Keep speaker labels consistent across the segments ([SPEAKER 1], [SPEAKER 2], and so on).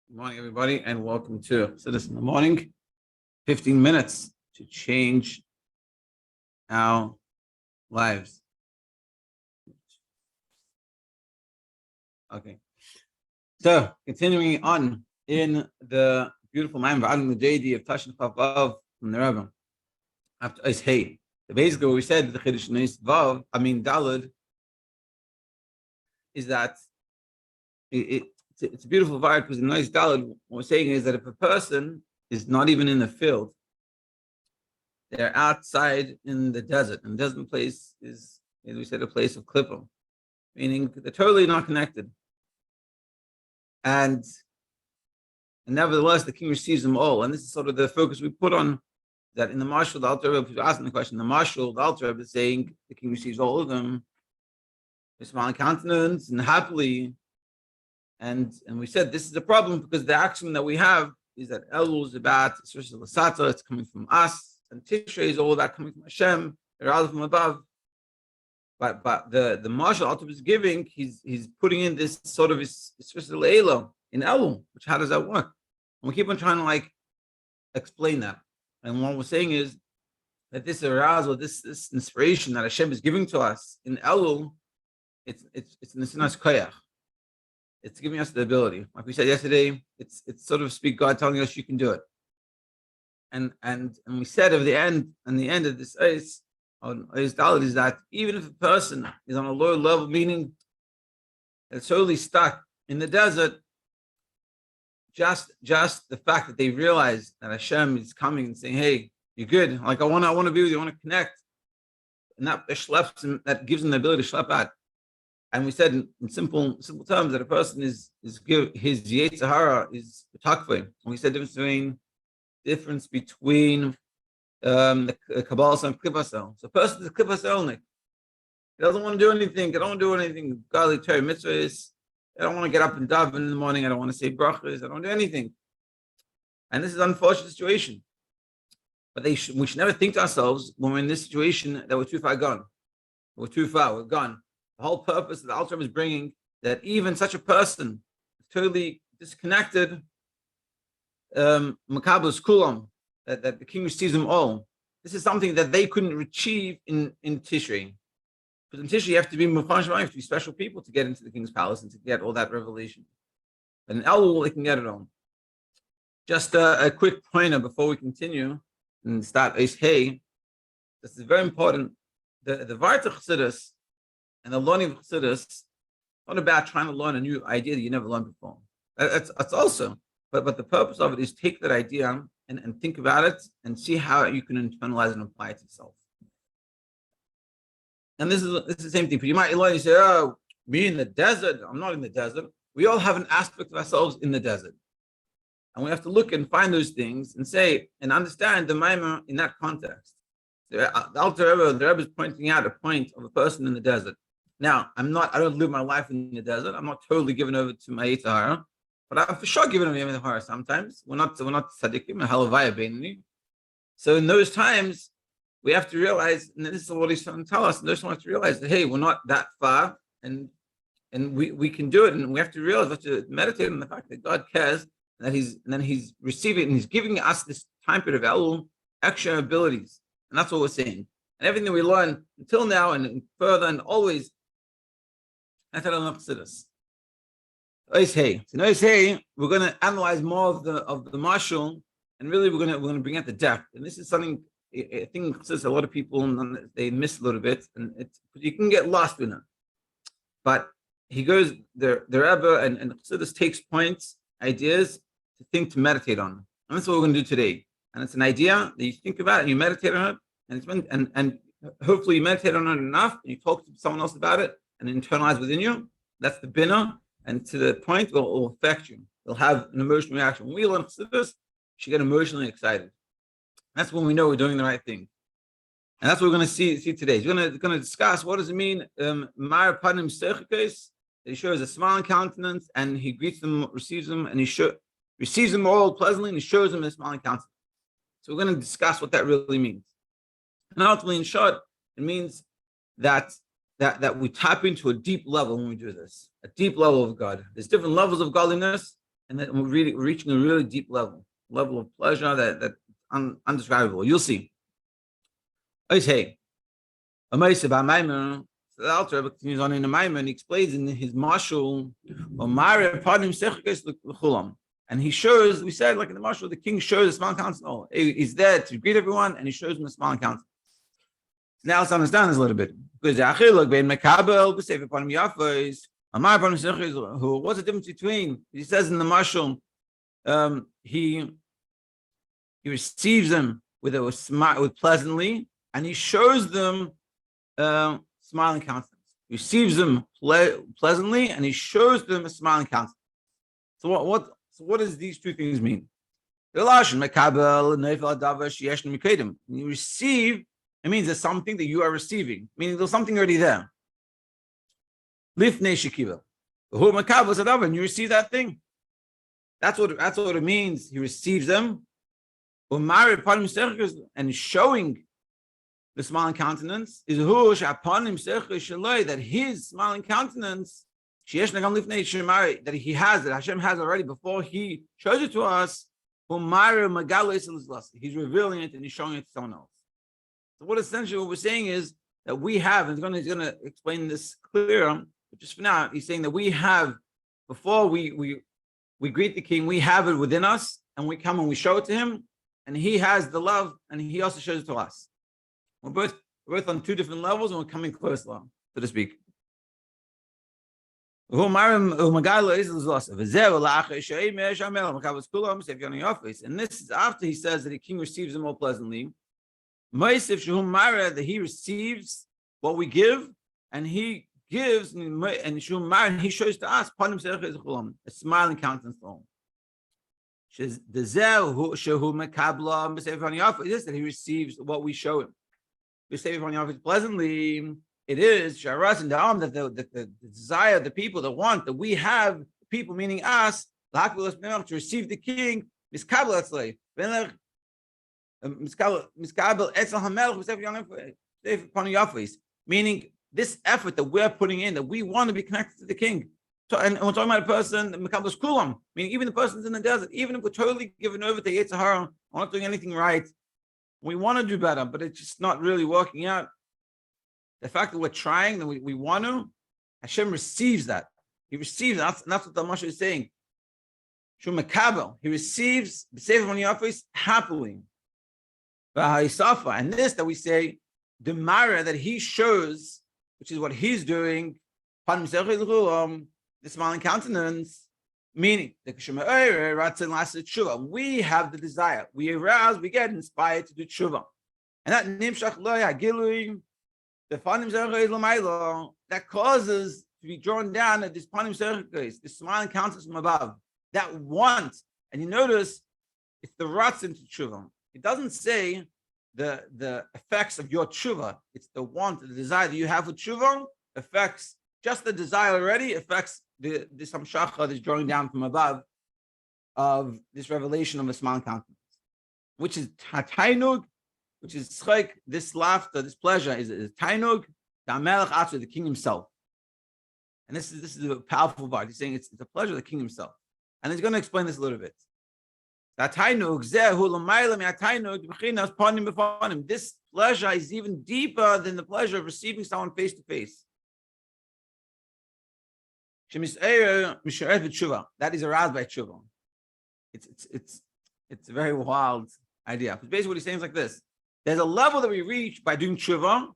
[SPEAKER 1] Good morning, everybody, and welcome to This in the Morning. 15 minutes to change our lives. Okay. So, continuing on in the beautiful man, Ledodi of Teshuva from the Rebbe. After is hey. Basically, what we said, the Chiddush Vav, Daled, is that it's a beautiful vibe because in nice Daled, what we're saying is that if a person is not even in the field, they're outside in the desert. And the desert place is, as we said, a place of klippah, meaning they're totally not connected. And nevertheless, the king receives them all. And this is sort of the focus we put on that in the Marshal, the Alter Rebbe, people asking the question, the Marshal, the Alter Rebbe is saying the king receives all of them with smiling countenance and happily. And we said this is a problem because the axiom that we have is that Elul is about it's coming from us, and Tishrei is all about coming from Hashem, rather from above. But the Marshal Alter is giving, he's putting in this sort of his Leila in Elul, which how does that work? And we keep on trying to explain that. And what we're saying is that this arousal, this inspiration that Hashem is giving to us in Elul, it's Nesinas Koyach. It's giving us the ability. Like we said yesterday, it's sort of speak God telling us you can do it. And we said at the end of this Eis Daled is that even if a person is on a lower level, meaning it's totally stuck in the desert, just the fact that they realize that Hashem is coming and saying, "Hey, you're good. Like I want to be with you. I want to connect," and that schleps him, that gives them the ability to schlep out. And we said in simple terms that a person is give his Yetzer Hara is takve. And we said the difference between the Kabbalah and Klippah. So a person is a Klippah Elnik. He doesn't want to do anything. I don't want to do anything. Godly Torah mitzvahs. I don't want to get up and daven in the morning. I don't want to say brachas. I don't want to do anything. And this is an unfortunate situation. But we should never think to ourselves when we're in this situation that we're too far gone. We're too far. We're gone. The whole purpose that the Alter Rebbe is bringing, that even such a person is totally disconnected, Makabos Kulam, that the king receives them all. This is something that they couldn't achieve in Tishrei. Because in Tishrei, you have to be Mufan Shemaim, you have to be special people to get into the king's palace and to get all that revelation. But in Elul, they can get it all. Just a quick pointer before we continue and start Eis Hey. This is very important. The Varta Chassidus and the learning of Chassidus, not about trying to learn a new idea that you never learned before. That's also, but the purpose of it is take that idea and think about it and see how you can internalize and apply it to yourself. And this is the same thing. But you might learn, you say, "Oh, me in the desert." I'm not in the desert. We all have an aspect of ourselves in the desert, and we have to look and find those things and say and understand the Maimah in that context. The Alter Rebbe, the Rebbe is pointing out a point of a person in the desert. Now, I don't live my life in the desert. I'm not totally given over to my Yetzer Hara, but I'm for sure given over to Yetzer Hara sometimes. We're not tzaddikim, a halavaya beinani. So in those times, we have to realize, and this is what he's trying to tell us, and those have to realize that, hey, we're not that far, and we can do it, and we have to realize, we have to meditate on the fact that God cares, and then he's receiving, and he's giving us this time period of Elul, extra abilities, and that's what we're saying. And everything we learn until now and further and always, that's how I'm Chassidus. Eis Hey. So Eis Hey, we're going to analyze more of the Marshal, and really we're going to bring out the depth. And this is something I think Chassidus, a lot of people they miss a little bit, and you can get lost in it. But he goes the Rebbe and Chassidus takes points, ideas to think, to meditate on, and that's what we're going to do today. And it's an idea that you think about and you meditate on it, and hopefully you meditate on it enough, and you talk to someone else about it and internalize within you. That's the binah, and to the point where it will affect you. It'll have an emotional reaction. When we learn Chassidus, you get emotionally excited. That's when we know we're doing the right thing. And that's what we're going to see today. We're going to discuss what does it mean, Mar Panim Seichikos, that he shows a smiling countenance, and he greets them, receives them, and he receives them all pleasantly, and he shows them a smiling countenance. So we're going to discuss what that really means. And ultimately, in short, it means that we tap into a deep level when we do this, a deep level of God. There's different levels of godliness, and then we're reaching a really deep level of pleasure that undescribable. You'll see. Okay. So the Alter Rebbe continues on in the Maimon, he explains in his Mashal, and he shows, we said, like in the Mashal, the king shows a smiling countenance. He's there to greet everyone, and he shows them a smiling countenance. Now let's understand this a little bit. Because what's the difference between, he says in the Mashal, he receives them with pleasantly, and he shows them smiling countenance. He receives them pleasantly, and he shows them a smiling countenance. So what does these two things mean? You receive, it means there's something that you are receiving, meaning there's something already there. And you receive that thing. That's what it means. He receives them. And showing the smiling countenance is that his smiling countenance that he has, that Hashem has already before he shows it to us. He's revealing it and he's showing it to someone else. So what essentially what we're saying is that we have, and he's going to explain this clearer, but just for now, he's saying that we have, before we greet the king, we have it within us, and we come and we show it to him, and he has the love, and he also shows it to us. We're both on two different levels, and we're coming close, so to speak. And this is after he says that the king receives them all pleasantly. That he receives what we give, and he gives, and he shows to us a smiling countenance. This that he receives what we show him. We say pleasantly. It is sharas and da'am that the desire of the people, the want that we have, people meaning us, to receive the king, meaning this effort that we're putting in, that we want to be connected to the king. So, and we're talking about a person, meaning even the person's in the desert, even if we're totally given over to Yetzer Hara, we're not doing anything right, we want to do better, but it's just not really working out. The fact that we're trying, that we want to, Hashem receives that. He receives that. That's what the Moshe is saying. He receives happily. And this that we say, the Mara that he shows, which is what he's doing, the smiling countenance, meaning we have the desire. We arouse, we get inspired to do tshuva. And that nimshach lo that causes to be drawn down at this panim serchis, this smiling countenance from above, that want. And you notice it's the ratzin to tshuva. It doesn't say the effects of your tshuva. It's the want, the desire that you have for tshuva affects, just the desire already affects this hamshacha that's drawing down from above of this revelation of a smiling countenance, which is tainug, which is tzchak, this laughter, this pleasure is tainug, the king himself. And this is a powerful part. He's saying it's a pleasure of the king himself. And he's going to explain this a little bit. This pleasure is even deeper than the pleasure of receiving someone face to face. That is aroused by tshuva. It's a very wild idea. Because basically what he's saying is like this. There's a level that we reach by doing tshuva,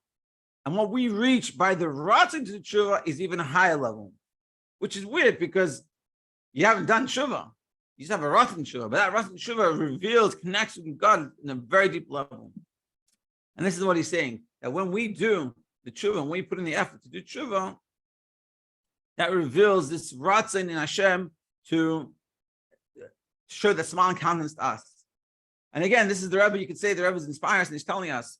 [SPEAKER 1] and what we reach by the ratzon to tshuva is even a higher level, which is weird because you haven't done tshuva. You just have a ratzon tshuva, but that ratzon tshuva reveals, connects with God in a very deep level. And this is what he's saying, that when we do the tshuva, when we put in the effort to do tshuva, that reveals this ratzon in Hashem to show the smiling countenance to us. And again, this is the Rebbe. You could say the Rebbe is inspiring us, and he's telling us,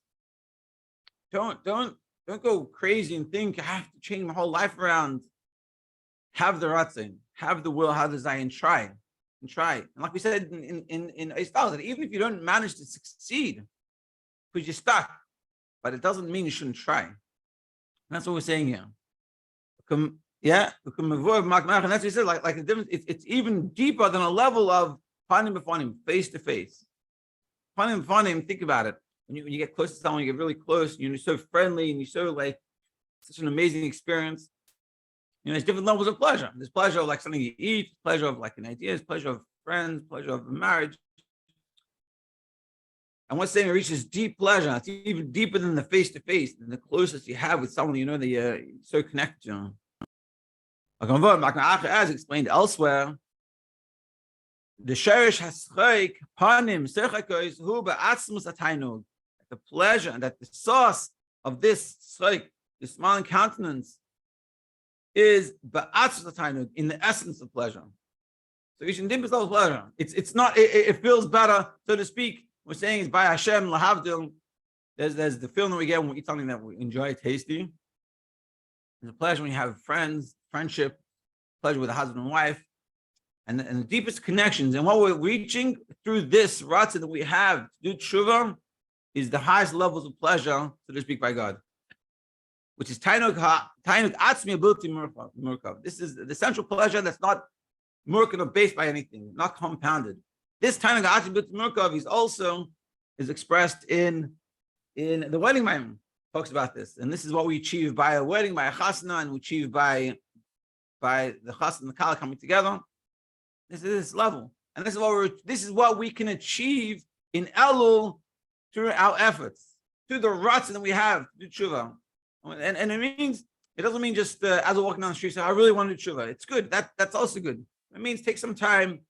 [SPEAKER 1] don't go crazy and think I have to change my whole life around. Have the ratzon, have the will, have the desire, and try. And like we said in Eistal, that even if you don't manage to succeed, because you're stuck, but it doesn't mean you shouldn't try. And that's what we're saying here. Yeah, and that's what he said. Like the difference. It's even deeper than a level of panim b'fanim, face to face. Panim b'fanim. Think about it. When you get close to someone, you get really close. You're so friendly, and you're so like such an amazing experience. There's different levels of pleasure. There's pleasure of like something you eat, pleasure of like an idea, there's pleasure of friends, pleasure of marriage. And what's saying it reaches deep pleasure. It's even deeper than the face to face, than the closest you have with someone that you're so connected to. As explained elsewhere, the sherish haschayik panim sechakos hu ba'atzmus atainug. The pleasure and that the source of this schaik, the smiling countenance, is ba'atzmus atainug, in the essence of pleasure. So you should deep yourself pleasure. It's not. It feels better, so to speak. We're saying is by Hashem lahavdil. There's the feeling that we get when we eat something that we enjoy tasty. There's a pleasure when you have friends, friendship, pleasure with a husband and wife, and the deepest connections. And what we're reaching through this ratzah that we have to do teshuva is the highest levels of pleasure, so to speak, by God, which is tainug atzmi ability murkav. This is the central pleasure that's not murkav or based by anything, not compounded. This tainug atzmi ability murkav is expressed in the wedding ma'am. Talks about this, and this is what we achieve by a wedding, by a chasna, and we achieve by the chasna and the kala coming together. This is this level, and this is what we can achieve in Elul through our efforts, through the ratzon that we have to do tshuva. And it doesn't mean just as we're walking down the street, say, I really want to do tshuva. It's good. That's also good. It means take some time,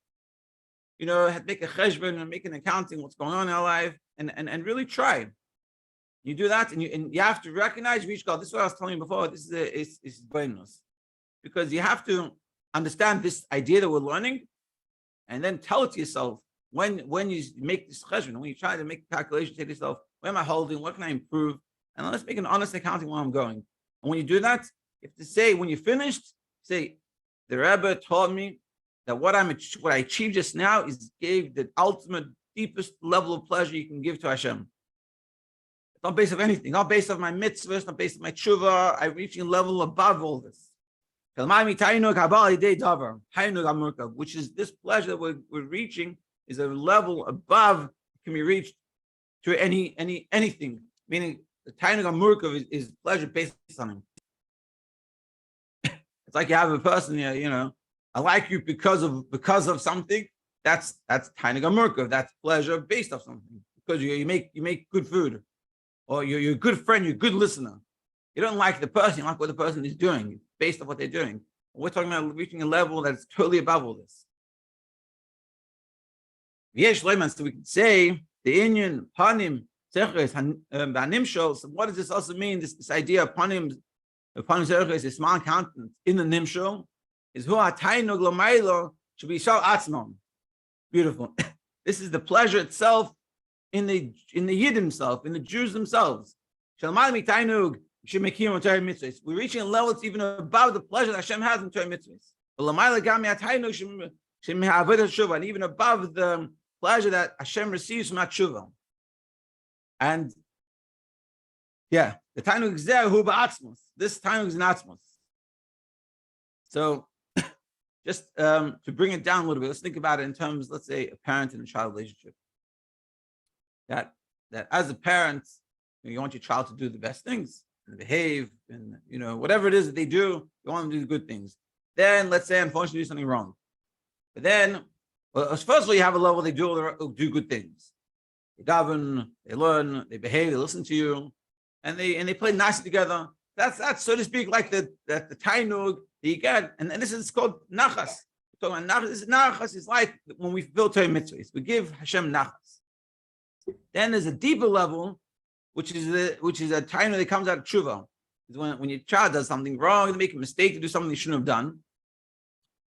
[SPEAKER 1] make a cheshbon and make an accounting what's going on in our life, and really try. You do that, and you have to recognize, reach God. This is what I was telling you before. This is bonus, because you have to understand this idea that we're learning, and then tell it to yourself when you make this cheshbon, when you try to make a calculation, say to yourself, where am I holding? What can I improve? And let's make an honest accounting where I'm going. And when you do that, you have to say, when you're finished, say, the Rebbe taught me that what I achieved just now gave the ultimate, deepest level of pleasure you can give to Hashem. It's not based on anything, not based on my mitzvahs, not based on my tshuva. I'm reaching a level above all this. Which is this pleasure that we're reaching is a level above, can be reached through anything. Meaning the tainug hamurkav is pleasure based on him. It's like you have a person here, I like you because of something. That's tainug hamurkav. That's pleasure based off something. Because you make good food, or you're a good friend, you're a good listener. You don't like the person, you like what the person is doing, based on what they're doing. We're talking about reaching a level that's totally above all this. So we can say the inyan panim sechres so what does this also mean? This idea of panim sechres, a small countenance in the nimshol, is hu atainug l'maylo should be shal atzmon. Beautiful. This is the pleasure itself in the Yid himself, in the Jews themselves. Shalmal mitainug. We're reaching a level that's even above the pleasure that Hashem has in Torah mitzvahs. And even above the pleasure that Hashem receives from Teshuva. And the tainug is there, hu ba'atzmos. This tainug is in atzmos. So, just to bring it down a little bit, let's think about it in terms, let's say, a parent and a child relationship. That as a parent, you want your child to do the best things, and behave, and whatever it is that they do, you want them to do good things. Then let's say unfortunately do something wrong. But then, first of all, you have a level they do good things. They daven, they learn, they behave, they listen to you, and they play nicely together. That's so to speak like the tainug that you get, and this is called nachas. We're talking about nachas. Nachas is like when we fulfill Torah mitzvahs, we give Hashem nachas. Then there's a deeper level, which is a tainug that comes out of teshuva. Is when your child does something wrong, they make a mistake to do something they shouldn't have done,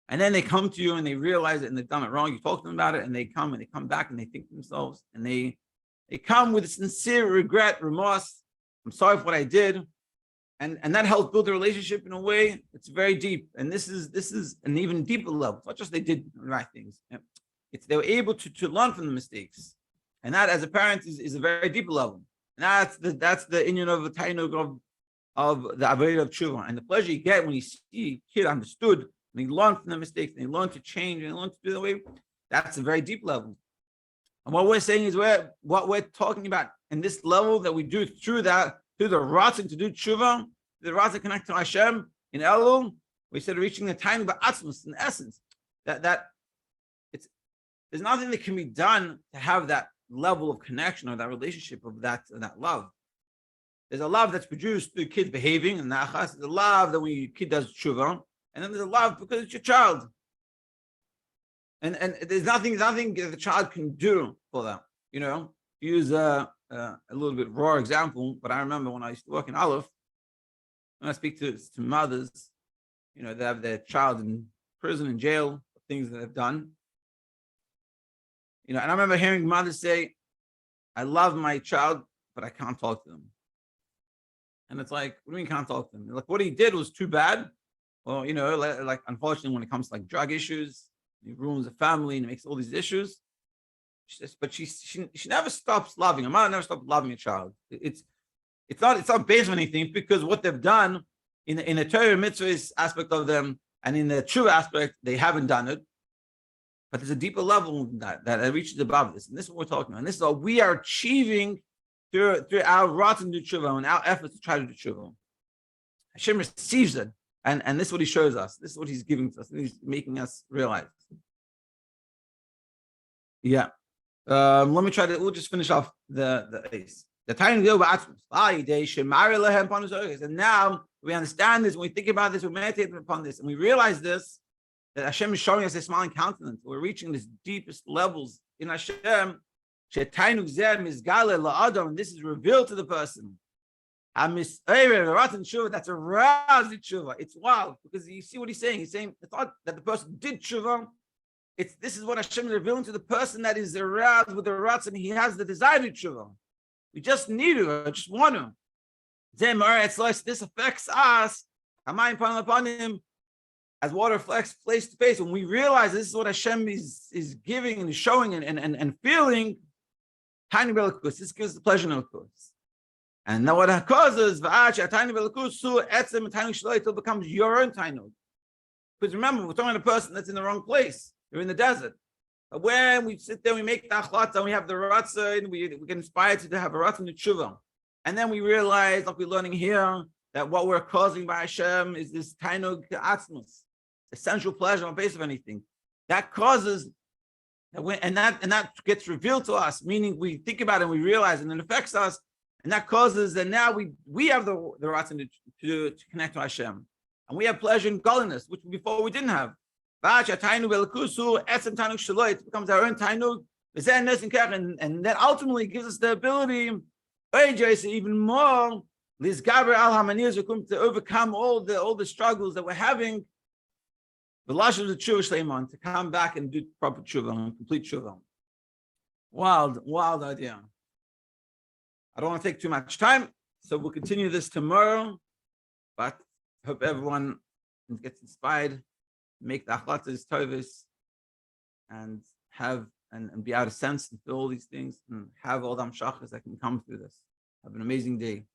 [SPEAKER 1] and then they come to you and they realize it and they've done it wrong. You talk to them about it, and they come back and they think to themselves, and they come with a sincere regret, remorse. I'm sorry for what I did, and that helps build a relationship in a way that's very deep. And this is an even deeper level. It's not just they did the right things; it's they were able to learn from the mistakes, and that as a parent is a very deeper level. And that's the inyan of a tainug of the avodah of tshuva, and the pleasure you get when you see a kid understood, and he learned from the mistakes, and he learned to change, and he learned to do the way. That's a very deep level. And what we're saying is what we're talking about in this level that we do through the ratzon to do tshuva, the ratzon connect to Hashem in Elul. We said reaching the time of atzmos in essence. That it's there's nothing that can be done to have that level of connection or that relationship of that love. There's a love that's produced through kids behaving and nachas. There's a love that when your kid does tshuva, and then there's a love because it's your child. And there's nothing that the child can do for them. Use a little bit raw example, but I remember when I used to work in Aleph, when I speak to mothers, they have their child in prison, in jail, things that they've done. And I remember hearing mothers say, I love my child, but I can't talk to them. And it's like, what do you mean can't talk to them? Like, what he did was too bad. Well, like unfortunately, when it comes to like drug issues, he ruins the family and he makes all these issues. But she never stops loving. A mother never stops loving a child. It's not based on anything, because what they've done in the Torah mitzvah aspect of them and in the true aspect, they haven't done it. But there's a deeper level that reaches above this. And this is what we're talking about. And this is what we are achieving through our ratzon to do tshuva and our efforts to try to do tshuva. Hashem receives it. And this is what he shows us. This is what he's giving to us. He's making us realize. Yeah. Let me try to, we'll just finish off the ace. The time to go back. And now we understand this. When we think about this, we meditate upon this, and we realize this, that Hashem is showing us a smiling countenance. We're reaching this deepest levels in Hashem. And this is revealed to the person. That's aroused in tshuva. It's wild, because you see what he's saying. He's saying it's not that the person did tshuva. This is what Hashem is revealing to the person that is aroused with the ratzon. He has the desire to tshuva. We just need to. I just want to. This affects us. Upon him, as water reflects place to face. When we realize this is what Hashem is giving and showing and feeling, tiny belikus. This gives the pleasure of course. And now what causes it becomes your own tainug. Because remember, we're talking about a person that's in the wrong place. They're in the desert. But when we sit there, we make the achlata, and we have the ratzon, we get inspired to have a ratzon to tshuva. And then we realize, like we're learning here, that what we're causing by Hashem is this tainug atzmos, essential pleasure on the base of anything. That causes, and that gets revealed to us, meaning we think about it and we realize, and it affects us. And that causes that now we have the ratzon to connect to Hashem. And we have pleasure in godliness, which before we didn't have. It becomes our own tainug. And that ultimately gives us the ability, even more, to overcome all the struggles that we're having. To come back and do proper tshuva, complete tshuva. Wild idea. I don't want to take too much time, so we'll continue this tomorrow. But I hope everyone gets inspired, make the achlatas tovus, and have and be out of sense and feel all these things, and have all the amshachas that can come through this. Have an amazing day.